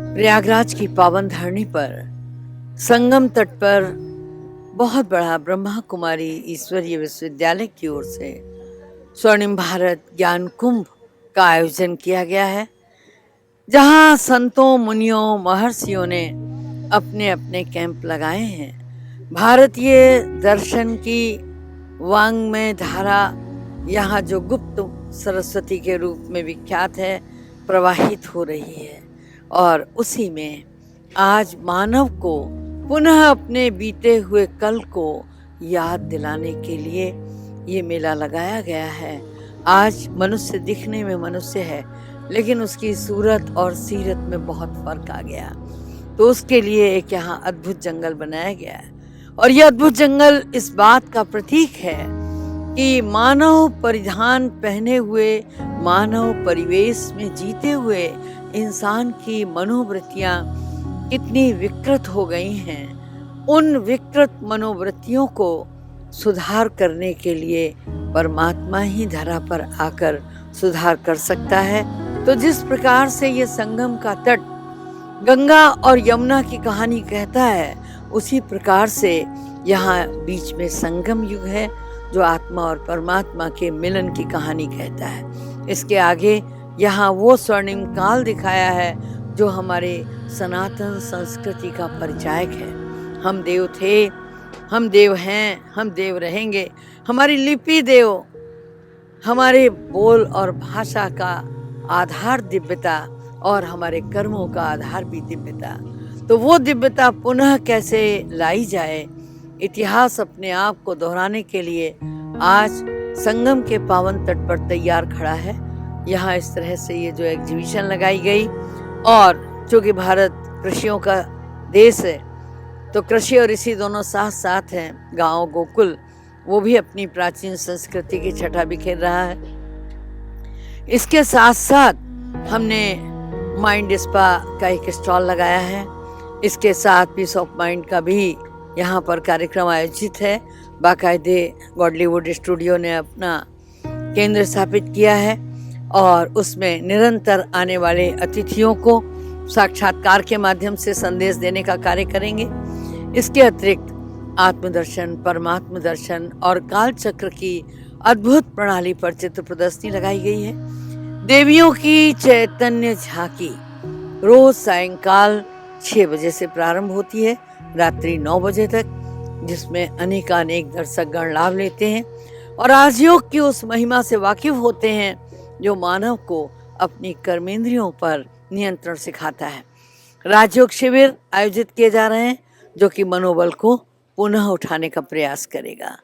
प्रयागराज की पावन धरणी पर संगम तट पर बहुत बड़ा ब्रह्मा कुमारी ईश्वरीय विश्वविद्यालय की ओर से स्वर्णिम भारत ज्ञान कुंभ का आयोजन किया गया है, जहां संतों, मुनियों, महर्षियों ने अपने अपने कैंप लगाए हैं। भारतीय दर्शन की वांग्मय धारा यहाँ जो गुप्त सरस्वती के रूप में विख्यात है, प्रवाहित हो रही है। और उसी में आज मानव को पुनः अपने बीते हुए कल को याद दिलाने के लिए ये मेला लगाया गया है। आज मनुष्य दिखने में मनुष्य है, लेकिन उसकी सूरत और सीरत में बहुत फर्क आ गया। तो उसके लिए एक यहाँ अद्भुत जंगल बनाया गया है, और यह अद्भुत जंगल इस बात का प्रतीक है कि मानव परिधान पहने हुए, मानव परिवेश में जीते हुए इंसान की मनोवृत्तियां कितनी विकृत हो गई हैं। उन विकृत मनोवृत्तियों को सुधार करने के लिए परमात्मा ही धरा पर आकर सुधार कर सकता है। तो जिस प्रकार से ये संगम का तट गंगा और यमुना की कहानी कहता है, उसी प्रकार से यहाँ बीच में संगम युग है, जो आत्मा और परमात्मा के मिलन की कहानी कहता है। इसके आगे यहाँ वो स्वर्णिम काल दिखाया है जो हमारे सनातन संस्कृति का परिचायक है। हम देव थे, हम देव हैं, हम देव रहेंगे। हमारी लिपि देव, हमारे बोल और भाषा का आधार दिव्यता और हमारे कर्मों का आधार भी दिव्यता। तो वो दिव्यता पुनः कैसे लाई जाए, इतिहास अपने आप को दोहराने के लिए आज संगम के पावन तट पर तैयार खड़ा है। यहाँ इस तरह से ये जो एग्जीबिशन लगाई गई, और चूंकि भारत कृषियों का देश है, तो कृषि और ऋषि दोनों साथ साथ हैं। गांव गोकुल वो भी अपनी प्राचीन संस्कृति की छटा बिखेर रहा है। इसके साथ साथ हमने माइंड स्पा का एक स्टॉल लगाया है। इसके साथ पीस ऑफ माइंड का भी यहाँ पर कार्यक्रम आयोजित है। बाकायदे गॉडलीवुड स्टूडियो ने अपना केंद्र स्थापित किया है, और उसमें निरंतर आने वाले अतिथियों को साक्षात्कार के माध्यम से संदेश देने का कार्य करेंगे। इसके अतिरिक्त आत्मदर्शन, परमात्म दर्शन और काल चक्र की अद्भुत प्रणाली पर चित्र प्रदर्शनी लगाई गई है। देवियों की चैतन्य झांकी रोज सायंकाल 6 बजे से प्रारंभ होती है, रात्रि 9 बजे तक, जिसमें अनेकानेक दर्शकगण लाभ लेते हैं और राजयोग की उस महिमा से वाकिफ होते हैं जो मानव को अपनी कर्मेंद्रियों पर नियंत्रण सिखाता है। राजयोग शिविर आयोजित किए जा रहे हैं, जो कि मनोबल को पुनः उठाने का प्रयास करेगा।